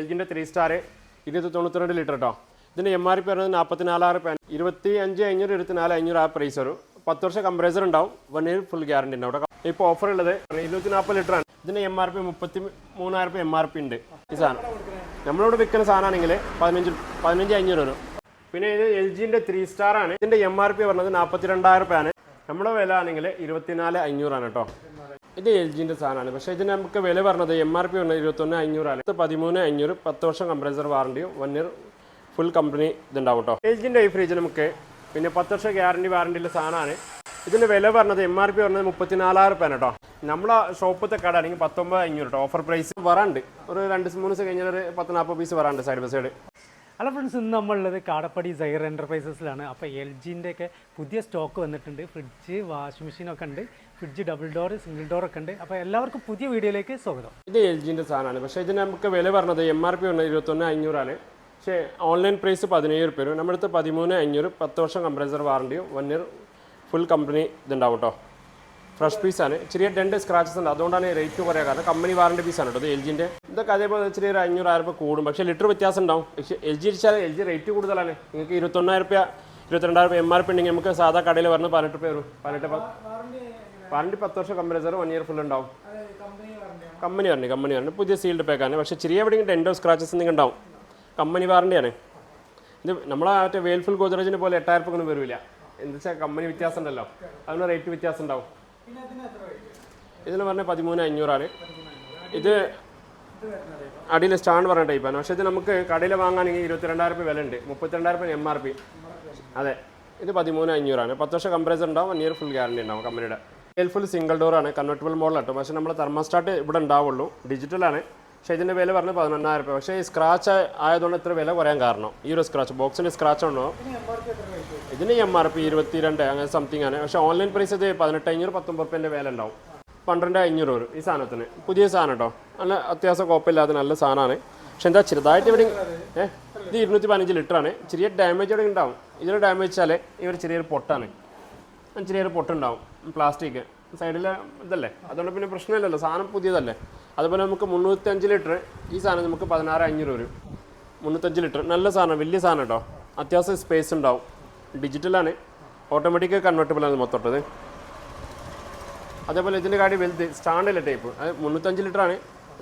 LGൻ്റെ 3 star 292 litre കേട്ടോ. ഇതിൻ്റെ MRP പറയുന്നത് 44,000 25,500 24,500 ആ പ്രൈസ് വരും. 10 വർഷം കംപ്രസർ ഉണ്ടാവും, 1 ഇയർ ഫുൾ ഗ്യാരണ്ടി ഉണ്ടാവും. ഇപ്പോൾ ഓഫർ ഉള്ളത് 240 ലിറ്റർ ആണ്. ഇതിൻ്റെ MRP 33,000 MRP ഉണ്ട്. ഈ സാധനം നമ്മളിവിടെ വിൽക്കുന്ന സാധനമാണെങ്കിൽ 15,500 വരും. പിന്നെ ഇത് LGൻ്റെ 3 സ്റ്റാർ ആണ്. ഇതിൻ്റെ MRP പറഞ്ഞത് 42,000 ആണ്. നമ്മുടെ വില ആണെങ്കിൽ 24,500 ആണ് കേട്ടോ. ഇത് LGൻ്റെ സാധനമാണ്. പക്ഷേ ഇതിന് നമുക്ക് വില പറഞ്ഞത് MRP പറഞ്ഞത് 21,500 ആണ്. 13,500 10 വർഷം കംപ്രസർ വാറണ്ടിയും 1 ഇയർ ഫുൾ കമ്പനി ഇതുണ്ടാവും കേട്ടോ. LGൻ്റെ ഈ ഫ്രിഡ്ജ് നമുക്ക് പിന്നെ 10 വർഷം ഗ്യാരണ്ടി വാറണ്ടിയുള്ള സാധനമാണ്. ഇതിൻ്റെ വില പറഞ്ഞത് MRP പറഞ്ഞത് 34,000 കേട്ടോ. നമ്മളെ ഷോപ്പത്തെ കട ആണെങ്കിൽ 19,500 കേട്ടോ. ഓഫർ പ്രൈസ് വരാണ്ട് ഒരു 2-3 ദിവസം കഴിഞ്ഞാൽ ഒരു 10-40 പീസ് വരാണ്ട് side by side. Hello friends, ഇന്ന് നമ്മളുള്ളത് കാടപ്പടി സൈർ എൻ്റർപ്രൈസസിലാണ്. അപ്പോൾ LGൻ്റെ ഒക്കെ പുതിയ സ്റ്റോക്ക് വന്നിട്ടുണ്ട്. ഫ്രിഡ്ജ്, വാഷിംഗ് മെഷീനൊക്കെ ഉണ്ട്. Fridge double door, single door ഒക്കെ ഉണ്ട്. അപ്പോൾ എല്ലാവർക്കും പുതിയ വീഡിയോയിലേക്ക് സ്വാഗതം. ഇത് LGൻ്റെ സാധനമാണ്. പക്ഷേ ഇതിന് നമുക്ക് വില പറഞ്ഞത് MRP പറഞ്ഞത് 21,500 ആണ്. പക്ഷേ ഓൺലൈൻ പ്രൈസ് 17,000 വരും. നമ്മുടെ അടുത്ത് 13,500 10 വർഷം കംപ്രസർ വാറണ്ടിയും 1 ഇയർ ഫുൾ കമ്പനി ഇതുണ്ടാവും കേട്ടോ. ഫ്രഷ് പീസാണ്. ചെറിയ 2 സ്ക്രാച്ചസ് ഉണ്ട്, അതുകൊണ്ടാണ് റേറ്റ് കുറയാ. കാരണം കമ്പനി വാറണ്ടി പീസാണ് കേട്ടോ. ഇത് LGൻ്റെ ഇതൊക്കെ അതേപോലെ ചെറിയ 500,000 കൂടും. പക്ഷേ ലിറ്റർ വ്യത്യാസം ഉണ്ടാവും. പക്ഷേ LG അടിച്ചാൽ LG റേറ്റ് കൂടുതലാണ്. നിങ്ങൾക്ക് 21,000 22,000 MRP ഉണ്ടെങ്കിൽ നമുക്ക് സാധാ കടയിൽ പറഞ്ഞ് 18 വരും. വാറണ്ടി 10 വർഷം കംപ്രസർ 1 ഇയർ ഫുൾ ഉണ്ടാവും. കമ്പനി വാറണ്ടി പുതിയ സീൽഡ് പാക്കാണ്. പക്ഷേ ചെറിയ എവിടെയെങ്കിലും 2 സ്ക്രാച്ചസ് എന്തെങ്കിലും ഉണ്ടാവും. കമ്പനി വാറണ്ടിയാണ്. ഇത് നമ്മളെ മറ്റേ വേൽഫുൾ ഗോദ്രേജിനെ പോലെ 8,000 ഒന്നും വരില്ല. എന്താ വെച്ചാൽ കമ്പനി വ്യത്യാസം ഉണ്ടല്ലോ, അതിന് റേറ്റ് വ്യത്യാസം ഉണ്ടാവും. ഇതിന് പറഞ്ഞാൽ 13,500 ആണ്. ഇത് അടിയിൽ സ്റ്റാൻഡ് പറഞ്ഞ ടൈപ്പാണ്. പക്ഷേ ഇത് നമുക്ക് കടയിൽ വാങ്ങുകയാണെങ്കിൽ 22,000 വില ഉണ്ട്. 32,000 MRP. അതെ, ഇത് 13,500 ആണ്. 10 വർഷം കംപ്രസർ ഉണ്ടാവും, 1 ഇയർ ഫുൾ ഗ്യാരണ്ടി ഉണ്ടാവും കമ്പനിയുടെ. ഫുൾ സിംഗിൾ ഡോർ ആണ്, കൺവെർട്ടബിൾ മോഡൽ കേട്ടോ. പക്ഷേ നമ്മൾ തെർമോസ്റ്റാറ്റ് ഇവിടെ ഉണ്ടാവുള്ളൂ, ഡിജിറ്റലാണ്. പക്ഷേ ഇതിൻ്റെ വില പറഞ്ഞ് 11,000. പക്ഷേ ഈ സ്ക്രാച്ച് ആയതുകൊണ്ട് ഇത്ര വില കുറയാൻ കാരണം ഈ ഒരു സ്ക്രാച്ച് ബോക്സിൻ്റെ സ്ക്രാച്ച് ഉണ്ടോ. ഇതിന് MRP 22 അങ്ങനെ സംതിങ് ആണ്. പക്ഷേ ഓൺലൈൻ പ്രൈസ് ഇത് 18,500 19 വില ഉണ്ടാവും. 12,500 വരും ഈ സാധനത്തിന്. പുതിയ സാധനം കേട്ടോ, നല്ല അത്യാവശ്യം കുഴപ്പമില്ലാതെ നല്ല സാധനമാണ്. പക്ഷെ എന്താ ചെറുതായിട്ട് ഇവിടെ ഇത് 215 ലിറ്റർ ആണ്. ചെറിയ ഡാമേജ് ഇവിടെ ഉണ്ടാവും. ഇതിന് ഡാമേജ് വെച്ചാൽ ഇവർ ചെറിയൊരു പൊട്ടാണ്, ചെറിയൊരു പൊട്ടുണ്ടാവും. പ്ലാസ്റ്റിക് സൈഡിൽ ഇതല്ലേ, അതുകൊണ്ട് പിന്നെ പ്രശ്നമില്ലല്ലോ, സാധനം പുതിയതല്ലേ. അതുപോലെ നമുക്ക് 305 ലിറ്റർ ഈ സാധനം നമുക്ക് 16,500 വരും. 305 ലിറ്റർ നല്ല സാധനം, വലിയ സാധനം കേട്ടോ. അത്യാവശ്യം സ്പേസ് ഉണ്ടാവും. ഡിജിറ്റലാണ്, ഓട്ടോമാറ്റിക് കൺവെർട്ടബിൾ ആണ് മൊത്തട്ടത്. അതേപോലെ ഇതിൻ്റെ കാര്യം വലുത് സ്റ്റാൻഡിലെ ടൈപ്പ്, അത് 305 ലിറ്ററാണ്.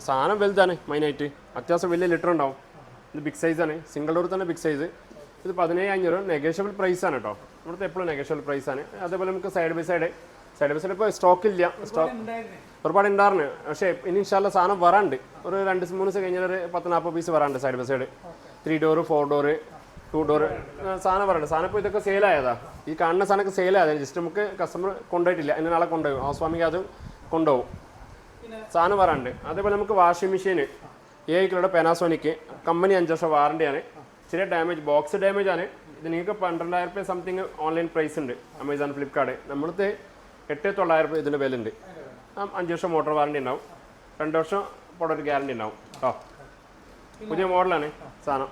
സാധനം വലുതാണ് മെയിനായിട്ട്, അത്യാവശ്യം വലിയ ലിറ്റർ ഉണ്ടാവും. ഇത് ബിഗ് സൈസാണ്, സിംഗിൾ ഡോർ തന്നെ ബിഗ് സൈസ്. ഇത് 17,500 നെഗോഷ്യബിൾ പ്രൈസാണ് കേട്ടോ. ഇവിടുത്തെ എപ്പോഴും നെഗോഷ്യബിൾ പ്രൈസാണ്. അതേപോലെ നമുക്ക് സൈഡ് ബൈ സൈഡ് ഇപ്പോൾ സ്റ്റോക്കില്ല, സ്റ്റോക്ക് ഒരുപാട് ഉണ്ടായിരുന്നു. പക്ഷേ ഇനി ഇൻഷാല്ല സാധനം വരാണ്ട് ഒരു 2-3 ദിവസം കഴിഞ്ഞാൽ ഒരു 10-40 പീസ് വരാണ്ട് side by side. 3 door 4 door 2 door സാധനം വരാണ്ട്. സാധനം ഇപ്പോൾ ഇതൊക്കെ സെയിലായതാ. ഈ കാണുന്ന സാധനമൊക്കെ സെയിലായതാണ്. ജസ്റ്റ് നമുക്ക് കസ്റ്റമർ കൊണ്ടുപോയിട്ടില്ല, ഇന്ന് നാളെ കൊണ്ടുപോകും. ഹൗസ് വാമിങ് അത് കൊണ്ടുപോകും. സാധനം വരാണ്ട്. അതേപോലെ നമുക്ക് വാഷിംഗ് മെഷീൻ 7 കിലോയുടെ പാനാസോണിക്, കമ്പനി 5 വർഷം വാറണ്ടിയാണ്. ചെറിയ ഡാമേജ്, ബോക്സ് ഡാമേജ് ആണ്. ഇത് നിങ്ങൾക്ക് 12,000 സംതിങ് ഓൺലൈൻ പ്രൈസ് ഉണ്ട് അമേസോൺ, ഫ്ലിപ്കാർട്ട്. നമ്മളത്തെ 8,900 ഇതിൻ്റെ വില ഉണ്ട്. 5 വർഷം മോട്ടോർ വാറണ്ടി ഉണ്ടാവും, 2 വർഷം പ്രൊഡക്റ്റ് ഗ്യാരണ്ടി ഉണ്ടാവും കേട്ടോ. പുതിയ മോഡലാണ് സാധനം.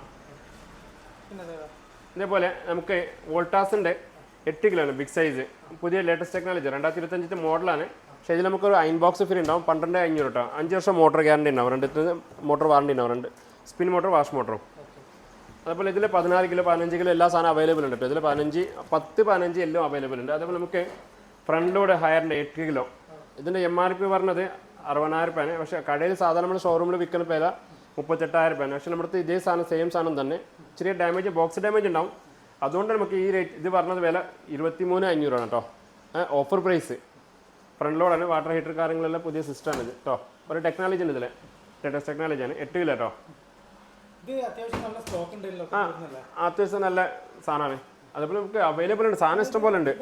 ഇതേപോലെ നമുക്ക് വോൾട്ടാസിൻ്റെ 8 കിലോ ആണ്, ബിഗ് സൈസ്, പുതിയ ലേറ്റസ്റ്റ് ടെക്നോളജി 2025 മോഡലാണ്. പക്ഷേ ഇതിൽ നമുക്കൊരു അയൺ ബോക്സ് ഫ്രീ ഉണ്ടാവും. 12,500 കേട്ടോ. 5 വർഷം മോട്ടോർ ഗ്യാരണ്ടി ഉണ്ടാവും, 2 മോട്ടോർ വാറണ്ടി ഉണ്ടാവും, 2 സ്പിൻ മോട്ടോർ വാഷ് മോട്ടറും. അതേപോലെ ഇതിൽ 14 കിലോ 15 കിലോ എല്ലാ സാധനം അവൈലബിൾ ഉണ്ട് കേട്ടോ. ഇതിൽ 10-15 എല്ലാം അവൈലബിൾ ഉണ്ട്. അതേപോലെ നമുക്ക് ഫ്രണ്ട് ലോഡ് ഹയറിൻ്റെ 8 കിലോ. ഇതിൻ്റെ MRP പറഞ്ഞത് 60,000 ആണ്. പക്ഷേ കടയിൽ സാധാരണ നമ്മൾ ഷോറൂമിൽ വിൽക്കുന്ന വില 38,000 ആണ്. പക്ഷേ നമ്മുടെ ഇതേ സാധനം സെയിം സാധനം തന്നെ, ചെറിയ ഡാമേജ്, ബോക്സ് ഡാമേജ് ഉണ്ടാവും. അതുകൊണ്ട് നമുക്ക് ഈ റേറ്റ് ഇത് പറഞ്ഞത് വില 23,500 ആണ് കേട്ടോ. Offer price. ഫ്രണ്ട് ലോഡാണ്, വാട്ടർ ഹീറ്റർ കാര്യങ്ങളെല്ലാം പുതിയ സിസ്റ്റമാണ് ഇത് കേട്ടോ. ഒരു ടെക്നോളജി ഉണ്ട് ഇതിൽ, ലേറ്റസ്റ്റ് ടെക്നോളജിയാണ്. 8 കിലോ കേട്ടോ. അത്യാവശ്യം നല്ല സാധനമാണ്. അതേപോലെ നമുക്ക് അവൈലബിൾ ഉണ്ട്, സാധനം ഇഷ്ടം പോലെ ഉണ്ട്.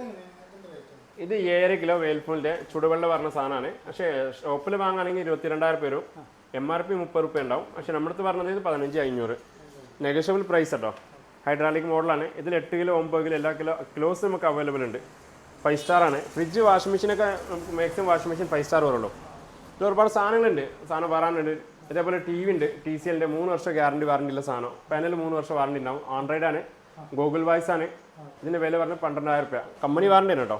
ഇത് 7 കിലോ വേൽഫുളിൻ്റെ ചുടുവെള്ളം പറഞ്ഞ സാധനമാണ്. പക്ഷേ ഷോപ്പിൽ വാങ്ങുകയാണെങ്കിൽ 22,000 വരും. MRP 30 ഉണ്ടാവും. പക്ഷേ നമ്മുടെ അടുത്ത് പറഞ്ഞത് ഇത് 15,500 നെഗോഷ്യബിൾ പ്രൈസ് കേട്ടോ. ഹൈഡ്രാളിക് മോഡലാണ്. ഇതിൽ 8 കിലോ 9 കിലോ എല്ലാ കിലോസ് നമുക്ക് അവൈലബിൾ ഉണ്ട്. 5 സ്റ്റാറാണ്. ഫ്രിഡ്ജ്, വാഷിംഗ് മെഷീനൊക്കെ നമുക്ക് മാക്സിമം വാഷിംഗ് മെഷീൻ 5 സ്റ്റാർ വരുള്ളൂ. ഇത് ഒരുപാട് സാധനങ്ങളുണ്ട്, സാധനം വരാനുണ്ട്. ഇതേപോലെ TV ഉണ്ട്, TCLൻ്റെ 3 വർഷം ഗ്യാരണ്ടി വാറണ്ടിയുള്ള സാധനം. പാനൽ 3 വർഷം വാറണ്ടി ഉണ്ടാവും. ആൻഡ്രോയിഡാണ്, ഗൂഗിൾ വോയിസ് ആണ്. ഇതിൻ്റെ വില പറഞ്ഞാൽ 12,000. കമ്പനി വാറണ്ടിയാണ് കേട്ടോ,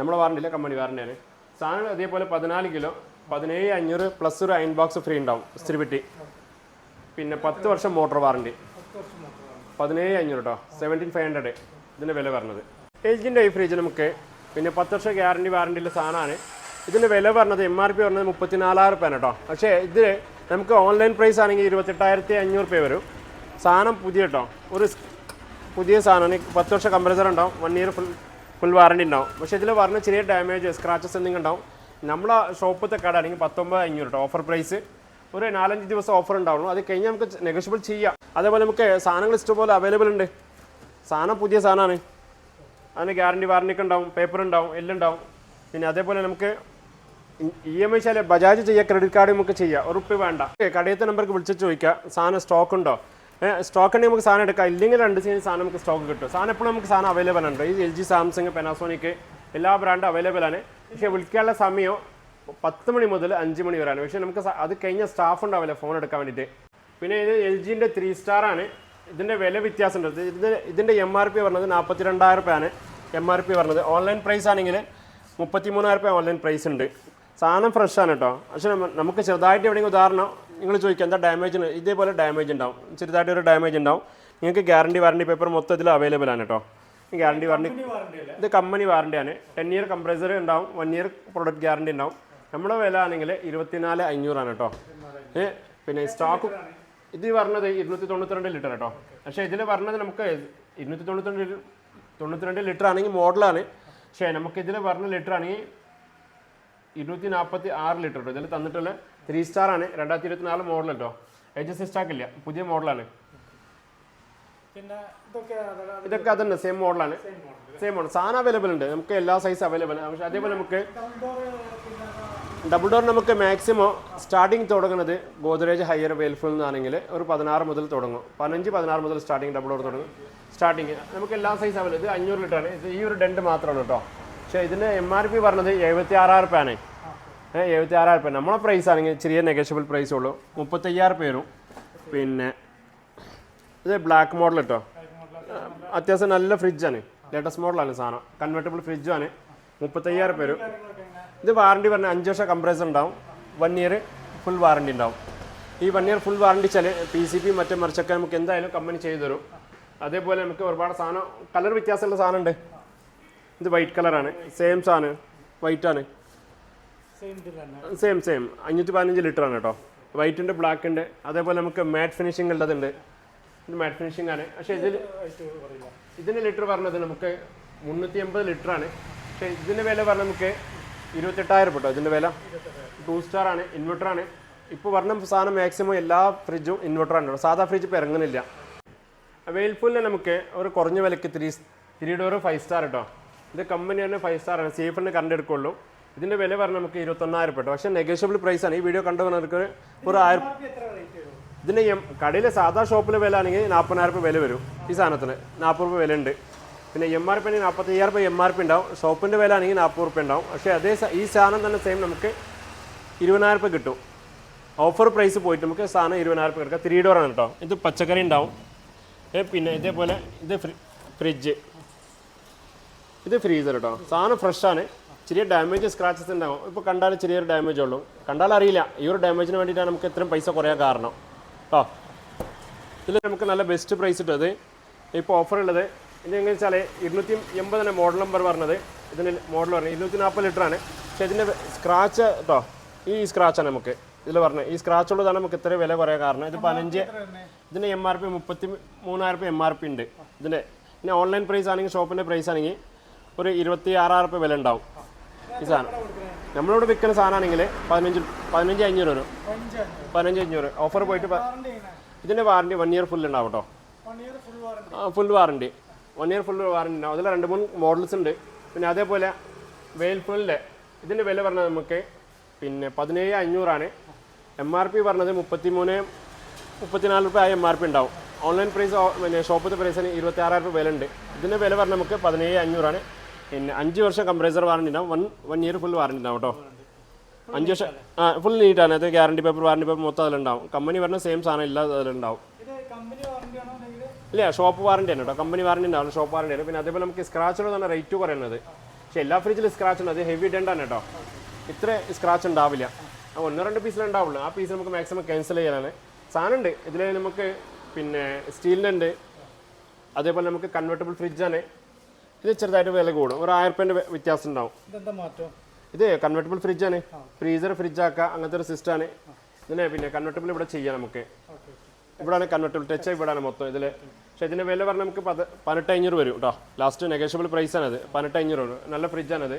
നമ്മളെ വാറണ്ടിയില്ല, കമ്പനി വാറണ്ടിയാണ്. സാധനം അതേപോലെ 14 കിലോ 17,500 പ്ലസ് ഒരു അയൺ ബോക്സ് ഫ്രീ ഉണ്ടാവും. ഇസ്തിരി പെട്ടി പിന്നെ 10 വർഷം മോട്ടോർ വാറണ്ടി 17,500 കേട്ടോ, 17,500 ഇതിൻ്റെ വില പറഞ്ഞത്. LGൻ്റെ ഈ ഫ്രിഡ്ജ് നമുക്ക് പിന്നെ 10 വർഷം വാറണ്ടിയുള്ള സാധനമാണ്. ഇതിൻ്റെ വില പറഞ്ഞത് MRP പറഞ്ഞത് 34,000 രൂപയാണ് കേട്ടോ. പക്ഷേ ഇത് നമുക്ക് ഓൺലൈൻ പ്രൈസ് ആണെങ്കിൽ 28,500 രൂപ വരും. സാധനം പുതിയ കേട്ടോ, ഒരു പുതിയ സാധനമാണ്. 10 വർഷം കംപ്രസർ ഉണ്ടാവും, 1 ഇയർ ഫുൾ വാറണ്ടി ഉണ്ടാവും. പക്ഷേ ഇതിൽ പറഞ്ഞ ചെറിയ ഡാമേജ് സ്ക്രാച്ചസ് എന്തെങ്കിലും ഉണ്ടാവും. നമ്മളെ ഷോപ്പത്തെ കട ആണെങ്കിൽ 19,500 കേട്ടോ ഓഫർ പ്രൈസ്. ഒരു 4-5 ദിവസം ഓഫർ ഉണ്ടാവുള്ളൂ, അത് കഴിഞ്ഞാൽ നമുക്ക് നെഗോഷ്യബിൾ ചെയ്യാം. അതേപോലെ നമുക്ക് സാധനങ്ങൾ ഇഷ്ടംപോലെ അവൈലബിൾ ഉണ്ട്. സാധനം പുതിയ സാധനമാണ്, അതിന് ഗ്യാരണ്ടി വാറണ്ടിക്ക് ഉണ്ടാവും, പേപ്പർ ഉണ്ടാവും, എല്ലാം ഉണ്ടാവും. പിന്നെ അതേപോലെ നമുക്ക് EMI ശാല ബജാജ് ചെയ്യുക, ക്രെഡിറ്റ് കാർഡ് നമുക്ക് ചെയ്യാം, ഉറപ്പ് വേണ്ട. കടയത്തെ നമ്പർക്ക് വിളിച്ചിട്ട് ചോദിക്കുക സാധനം സ്റ്റോക്ക് ഉണ്ടോ. സ്റ്റോക്ക് ഉണ്ടെങ്കിൽ നമുക്ക് സാധനം എടുക്കാം, ഇല്ലെങ്കിൽ 2 ദിവസം സാധനം നമുക്ക് സ്റ്റോക്ക് കിട്ടും. സാധനം എപ്പോഴും നമുക്ക് സാധനം അവൈലബിൾ ഉണ്ട്. ഈ LG, സാംസങ്, പാനാസോണിക് എല്ലാ ബ്രാൻഡും അവൈലബിൾ ആണ്. പക്ഷേ വിളിക്കാനുള്ള സമയം 10 മണി മുതൽ 5 മണി വരെയാണ്. പക്ഷേ നമുക്ക് അത് കഴിഞ്ഞ സ്റ്റാഫ് ഉണ്ടാവില്ല ഫോൺ എടുക്കാൻ വേണ്ടിയിട്ട്. പിന്നെ ഇത് LGൻ്റെ 3 സ്റ്റാർ ആണ്. ഇതിൻ്റെ വില വ്യത്യാസമുണ്ട്. ഇതിൻ്റെ MRP പറഞ്ഞത് 42,000 രൂപയാണ് MRP പറഞ്ഞത്. ഓൺലൈൻ പ്രൈസ് ആണെങ്കിൽ 33,000 രൂപ ഓൺലൈൻ പ്രൈസ് ഉണ്ട്. സാധനം ഫ്രഷ് ആണ് കേട്ടോ. പക്ഷേ നമുക്ക് ചെറുതായിട്ട് എവിടെയെങ്കിലും ഉദാഹരണം നിങ്ങൾ ചോദിക്കുക എന്താ ഡാമേജ്, ഇതേപോലെ ഡാമേജ് ഉണ്ടാവും, ചെറുതായിട്ട് ഒരു ഡാമേജ് ഉണ്ടാവും. നിങ്ങൾക്ക് ഗ്യാരണ്ടി വാറണ്ടി പേപ്പർ മൊത്തത്തിൽ അവൈലബിൾ ആണ് കേട്ടോ. ഗ്യാരണ്ടി വാറണ്ടി ഇത് കമ്പനി വാറണ്ടിയാണ്. 10 ഇയർ കംപ്രസർ ഉണ്ടാവും, 1 ഇയർ പ്രൊഡക്റ്റ് ഗ്യാരണ്ടി ഉണ്ടാവും. നമ്മുടെ വില ആണെങ്കിൽ 24,500 ആണ് കേട്ടോ. പിന്നെ സ്റ്റോക്ക് ഇത് പറഞ്ഞത് 292 ലിറ്റർ കേട്ടോ. പക്ഷേ ഇതിൽ പറഞ്ഞത് നമുക്ക് 292 ലിറ്റർ ആണെങ്കിൽ മോഡലാണ്. പക്ഷേ നമുക്ക് ഇതിൽ പറഞ്ഞ ലിറ്റർ ആണെങ്കിൽ 246 ലിറ്റർ കേട്ടോ. ഇതിൽ തന്നിട്ടുള്ള 3 സ്റ്റാർ ആണ്, 2024 മോഡൽ കേട്ടോ. HSC സ്റ്റാക്ക് ഇല്ല, പുതിയ മോഡലാണ്. ഇതൊക്കെ അതന്നെ സെയിം മോഡലാണ്, സെയിം മോഡൽ. സാധനം അവൈലബിൾ ഉണ്ട്, നമുക്ക് എല്ലാ സൈസ് അവൈലബിൾ ആണ്. പക്ഷേ അതേപോലെ നമുക്ക് ഡബിൾ ഡോർ നമുക്ക് മാക്സിമം സ്റ്റാർട്ടിങ് തുടങ്ങുന്നത് ഗോദ്രേജ് ഹയർ വേൽഫുൾ എന്നാണെങ്കിൽ ഒരു 16 മുതൽ തുടങ്ങും. 15-16 മുതൽ സ്റ്റാർട്ടിങ് ഡബിൾ ഡോർ തുടങ്ങും. സ്റ്റാർട്ടിങ് നമുക്ക് എല്ലാ സൈസ് അവൈലബിൾ. ഇത് 500 ലിറ്റർ ആണ്. ഇത് ഈ ഒരു ഡെൻറ്റ് മാത്രമാണ് കേട്ടോ. പക്ഷേ ഇതിൻ്റെ MRP പറഞ്ഞത് 76,000 രൂപയാണ്. 76,000 രൂപ. നമ്മളെ പ്രൈസ് ആണെങ്കിൽ ചെറിയ നെഗോഷ്യബിൾ പ്രൈസ് ഉള്ളൂ, 35,000 രൂപ വരും. പിന്നെ ഇത് ബ്ലാക്ക് മോഡൽ കേട്ടോ, അത്യാവശ്യം നല്ല ഫ്രിഡ്ജാണ്, ലേറ്റസ്റ്റ് മോഡലാണ് സാധനം. കൺവെർട്ടബിൾ ഫ്രിഡ്ജാണ്, 35,000 രൂപ വരും. ഇത് വാറണ്ടി പറഞ്ഞാൽ 5 വർഷം കംപ്രസർ ഉണ്ടാവും, 1 ഇയർ ഫുൾ വാറണ്ടി ഉണ്ടാവും. ഈ 1 ഇയർ ഫുൾ വാറണ്ടി വെച്ചാൽ PCB മറ്റേ മറിച്ചൊക്കെ നമുക്ക് എന്തായാലും കമ്പനി ചെയ്തു തരും. അതേപോലെ നമുക്ക് ഒരുപാട് സാധനം കളർ വ്യത്യാസമുള്ള സാധനം ഉണ്ട്. ഇത് വൈറ്റ് കളറാണ്, സെയിം സാധനം വൈറ്റ് ആണ്, സെയിം 515 ലിറ്റർ ആണ് കേട്ടോ. വൈറ്റിൻ്റെ ബ്ലാക്ക് ഉണ്ട്. അതേപോലെ നമുക്ക് മാറ്റ് ഫിനിഷിംഗ് ഉള്ളതുണ്ട്. ഇത് മാറ്റ് ഫിനിഷിംഗ് ആണ്. പക്ഷേ ഇതിൻ്റെ ലിറ്റർ പറഞ്ഞത് നമുക്ക് 380 ലിറ്റർ ആണ്. പക്ഷേ ഇതിൻ്റെ വില പറഞ്ഞാൽ നമുക്ക് 28,000 കേട്ടോ. ഇതിൻ്റെ വില 2 സ്റ്റാർ ആണ്, ഇൻവെർട്ടറാണ്. ഇപ്പോൾ പറഞ്ഞ സാധനം മാക്സിമം എല്ലാ ഫ്രിഡ്ജും ഇൻവെർട്ടറാണ് കേട്ടോ. സാധാ ഫ്രിഡ്ജ് ഇപ്പോൾ ഇറങ്ങുന്നില്ല. വേൽഫുളിന് നമുക്ക് ഒരു കുറഞ്ഞ വിലയ്ക്ക് 3 ഡോർ 5 സ്റ്റാർ കേട്ടോ. ഇത് കമ്പനി തന്നെ 5 സ്റ്റാർ ആണ്, സേഫിന് കറണ്ട് എടുക്കുള്ളൂ. ഇതിൻ്റെ വില പറഞ്ഞാൽ നമുക്ക് 21,000 കേട്ടോ. പക്ഷേ നെഗോഷ്യബിൾ പ്രൈസാണ്. ഈ വീഡിയോ കണ്ടുവന്നവർക്ക് ഒരു 1000. ഇതിൻ്റെ കടയിലെ സാധാ ഷോപ്പിലെ വില ആണെങ്കിൽ 40,000 രൂപ വില വരും. ഈ സാധനത്തിന് 40 രൂപ വില ഉണ്ട്. പിന്നെ MRP ആണെങ്കിൽ 45,000 രൂപ MRP ഉണ്ടാവും. ഷോപ്പിൻ്റെ വില ആണെങ്കിൽ 40 രൂപ ഉണ്ടാവും. പക്ഷേ അതേ ഈ സാധനം തന്നെ സെയിം നമുക്ക് 20,000 രൂപ കിട്ടും. ഓഫർ പ്രൈസ് പോയിട്ട് നമുക്ക് സാധനം 20,000 രൂപ കിടക്കാം. 3 ഡോറാണ് കേട്ടോ. ഇത് പച്ചക്കറി ഉണ്ടാവും. പിന്നെ ഇതേപോലെ ഇത് ഫ്രിഡ്ജ്, ഇത് ഫ്രീസർ കേട്ടോ. സാധനം ഫ്രഷാണ്. ചെറിയ ഡാമേജ് സ്ക്രാച്ചസ് ഉണ്ടാവും. ഇപ്പോൾ കണ്ടാൽ ചെറിയൊരു ഡാമേജ് ഉള്ളൂ, കണ്ടാൽ അറിയില്ല. ഈ ഒരു ഡാമേജിന് വേണ്ടിയിട്ടാണ് നമുക്ക് ഇത്രയും പൈസ കുറയാൻ കാരണം കേട്ടോ. ഇതിൽ നമുക്ക് നല്ല ബെസ്റ്റ് പ്രൈസ് ഇട്ടത് ഇപ്പോൾ ഓഫർ ഉള്ളത്. ഇത് എങ്ങനെ വെച്ചാൽ 280 മോഡൽ നമ്പർ പറഞ്ഞത്. ഇതിന് മോഡൽ പറഞ്ഞത് 240 ലിറ്റർ ആണ്. പക്ഷേ ഇതിൻ്റെ സ്ക്രാച്ച് കേട്ടോ, ഈ സ്ക്രാച്ചാണ് നമുക്ക് ഇതിൽ പറഞ്ഞത്. ഈ സ്ക്രാച്ച് ഉള്ളതാണ് നമുക്ക് ഇത്ര വില കുറയാൻ കാരണം. ഇത് 15, ഇതിൻ്റെ MRP 33,000 രൂപ MRP ഉണ്ട് ഇതിൻ്റെ. പിന്നെ ഓൺലൈൻ പ്രൈസ് ആണെങ്കിൽ ഷോപ്പിൻ്റെ പ്രൈസ് ആണെങ്കിൽ ഒരു 26,000 രൂപ വില ഉണ്ടാവും. ഈ സാധനം നമ്മളിവിടെ വിൽക്കുന്ന സാധനമാണെങ്കിൽ 15,500 വരും. 15,500 ഓഫർ പോയിട്ട്. ഇതിൻ്റെ വാറണ്ടി 1 ഇയർ ഫുൾ ഉണ്ടാവും കേട്ടോ. Full warranty 1 year full warranty ഉണ്ടാവും. അതിൽ 2-3 മോഡൽസ് ഉണ്ട്. പിന്നെ അതേപോലെ വേൽഫുളിൻ്റെ ഇതിൻ്റെ വില പറഞ്ഞത് നമുക്ക് പിന്നെ 17,500 ആണ്. MRP പറഞ്ഞത് 33-34 രൂപ MRP ഉണ്ടാവും. ഓൺലൈൻ പ്രൈസ് പിന്നെ ഷോപ്പിൻ്റെ പ്രൈസിന് 26,000 രൂപ വില ഉണ്ട്. ഇതിൻ്റെ വില പറഞ്ഞാൽ നമുക്ക് 17,500 ആണ്. പിന്നെ 5 വർഷം കംപ്രസർ വാറണ്ടി ഉണ്ടാവും, 1 ഇയർ ഫുൾ വാറണ്ടി ഉണ്ടാവും കേട്ടോ. 5 വർഷം ഫുൾ നീറ്റാണ്. അത് ഗ്യാരണ്ടി പേപ്പർ വാറണ്ടി പേപ്പർ മൊത്തം അതിലുണ്ടാവും. കമ്പനി പറഞ്ഞ സെയിം സാധനം ഇല്ല അതിലുണ്ടാവും. ഇല്ല, ഷോപ്പ് വാറണ്ടി ആണ് കേട്ടോ. കമ്പനി വാറണ്ടി ഉണ്ടാവും, ഷോപ്പ് വാറണ്ടി ആണ്. പിന്നെ അതേപോലെ നമുക്ക് സ്ക്രാച്ചുള്ള തന്നെ റേറ്റ് പറയുന്നത്. പക്ഷേ എല്ലാ ഫ്രിഡ്ജിലും സ്ക്രാച്ച് ഉണ്ട്. അത് ഹെവി ഡെൻ്റാണ് കേട്ടോ. ഇത്ര സ്ക്രാച്ച് ഉണ്ടാവില്ല. 1-2 പീസിലുണ്ടാവുള്ളൂ. ആ പീസ് നമുക്ക് മാക്സിമം ക്യാൻസൽ ചെയ്യാനാണ്. സാധനമുണ്ട് ഇതിൽ നമുക്ക് പിന്നെ സ്റ്റീലിൻ്റെ ഉണ്ട്, അതേപോലെ നമുക്ക് കൺവെർട്ടബിൾ ഫ്രിഡ്ജാണ്. ഇത് ചെറുതായിട്ട് വില കൂടും, ഒരു 1000 രൂപേൻ്റെ വ്യത്യാസം ഉണ്ടാവും. ഇതെന്താ മാറ്റം? ഇത് കൺവെർട്ടബിൾ ഫ്രിഡ്ജാണ്, ഫ്രീസർ ഫ്രിഡ്ജാക്കുക അങ്ങനത്തെ ഒരു സിസ്റ്റമാണ്. ഇതിനെ പിന്നെ കൺവെർട്ടബിൾ ഇവിടെ ചെയ്യാം നമുക്ക്. ഇവിടെയാണ് കൺവെർട്ടബിൾ ടച്ച്, ഇവിടെയാണ് മൊത്തം ഇതിൽ. പക്ഷേ ഇതിൻ്റെ വില പറഞ്ഞാൽ നമുക്ക് 18,500 വരും കേട്ടോ. ലാസ്റ്റ് നെഗോഷ്യബിൾ പ്രൈസാണത്, 18,500 വരും. നല്ല ഫ്രിഡ്ജാണത്.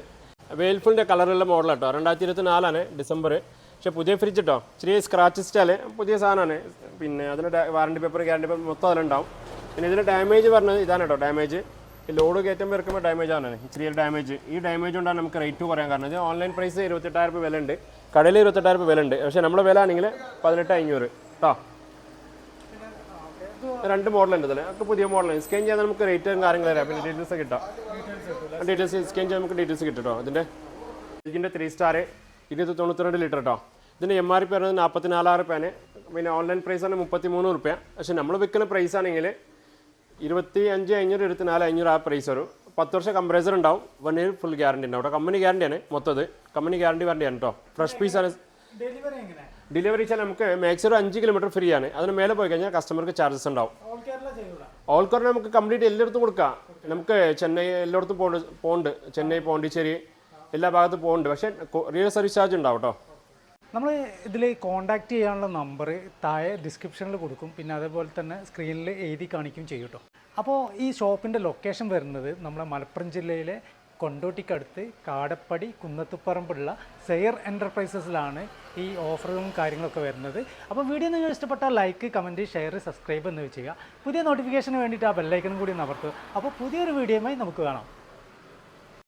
വേൽഫുളിൻ്റെ കളറുള്ള മോഡൽ കേട്ടോ, 2024 ഡിസംബർ. പക്ഷേ പുതിയ ഫ്രിഡ്ജ് കേട്ടോ, ചെറിയ സ്ക്രാച്ച് സ്റ്റാല് പുതിയ സാധനമാണ്. പിന്നെ അതിന് വാറണ്ടി പേപ്പർ ഗ്യാരണ്ടി പേപ്പർ മൊത്തം അതിലുണ്ടാവും. പിന്നെ ഇതിന് ഡാമേജ് പറഞ്ഞത് ഇതാണ് കേട്ടോ, ഡാമേജ് ഈ ലോഡ് കയറ്റുമ്പോൾ ഇറക്കുമ്പോൾ ഡാമേജ് ആണ്, ചെറിയ ഡാമേജ്. ഈ ഡാമേജ് കൊണ്ടാണ് നമുക്ക് റേറ്റ് പറയാൻ കാരണം. ഇത് ഓൺലൈൻ പ്രൈസ് 28,000 രൂപ വില ഉണ്ട്, കടയിൽ 28,000 രൂപ വില ഉണ്ട്. പക്ഷേ നമ്മുടെ വില ആണെങ്കിൽ 18,500 കേട്ടോ. 2 മോഡലുണ്ട് ഇതിൽ, ഒക്കെ പുതിയ മോഡലാണ്. സ്കാൻ ചെയ്യാൻ നമുക്ക് റേറ്റും കാര്യങ്ങളും തരാം, പിന്നെ ഡീറ്റെയിൽസ് കിട്ടാം. ഡീറ്റെയിൽസ് സ്കാൻ ചെയ്യാൻ നമുക്ക് ഡീറ്റെയിൽസ് കിട്ടും കേട്ടോ. ഇതിൻ്റെ 3 സ്റ്റാർ 292 ലിറ്റർ കേട്ടോ. ഇതിൻ്റെ MRP പറയുന്നത് 44,000 രൂപയാണ്. പിന്നെ ഓൺലൈൻ പ്രൈസാണ് 33 രൂപ. പക്ഷേ നമ്മൾ വിൽക്കുന്ന പ്രൈസ് ആണെങ്കിൽ 25,500 24,500 ആ പ്രൈസ് വരും. 10 വർഷം കംപ്രസർ ഉണ്ടാവും, 1 ഇയർ ഫുൾ ഗ്യാരണ്ടി ഉണ്ടാവും കേട്ടോ. കമ്പനി ഗ്യാരണ്ടിയാണ് മൊത്തത്, കമ്പനി വാറണ്ടിയാണ് കേട്ടോ. ഫ്രഷ് പീസാണ്. ഡെലിവറി വെച്ചാൽ നമുക്ക് മാക്സിമം 5 കിലോമീറ്റർ ഫ്രീ ആണ്. അതിന് മേലെ പോയി കഴിഞ്ഞാൽ കസ്റ്റമർക്ക് ചാർജസ് ഉണ്ടാവും. ഓൾ കേരള നമുക്ക് കംപ്ലീറ്റ് എല്ലായിടത്തും കൊടുക്കാം. നമുക്ക് ചെന്നൈ എല്ലായിടത്തും പോകുന്നുണ്ട്, ചെന്നൈ പോണ്ടിച്ചേരി എല്ലാ ഭാഗത്തും പോകുന്നുണ്ട്. പക്ഷേ റിയൽ സർവീസ് ചാർജ് ഉണ്ടാവും കേട്ടോ. നമ്മൾ ഇതിൽ കോൺടാക്ട് ചെയ്യാനുള്ള നമ്പർ താഴെ ഡിസ്ക്രിപ്ഷനിൽ കൊടുക്കും, പിന്നെ അതേപോലെ തന്നെ സ്ക്രീനിൽ എഴുതി കാണിക്കുകയും ചെയ്യും കേട്ടോ. അപ്പോൾ ഈ ഷോപ്പിൻ്റെ ലൊക്കേഷൻ വരുന്നത് നമ്മുടെ മലപ്പുറം ജില്ലയിലെ കൊണ്ടോട്ടിക്കടുത്ത് കാടപ്പടി കുന്നത്തുപറമ്പുള്ള സെയർ എൻ്റർപ്രൈസസിലാണ് ഈ ഓഫറുകളും കാര്യങ്ങളൊക്കെ വരുന്നത്. അപ്പോൾ വീഡിയോ നിങ്ങൾ ഇഷ്ടപ്പെട്ടാൽ ലൈക്ക്, കമൻറ്റ്, ഷെയർ, സബ്സ്ക്രൈബ് എന്ന് ചെയ്യുക. പുതിയ നോട്ടിഫിക്കേഷന് വേണ്ടിയിട്ട് ആ ബെല്ലൈക്കനും കൂടി അമർത്തുക. അപ്പോൾ പുതിയൊരു വീഡിയോയുമായി നമുക്ക് കാണാം.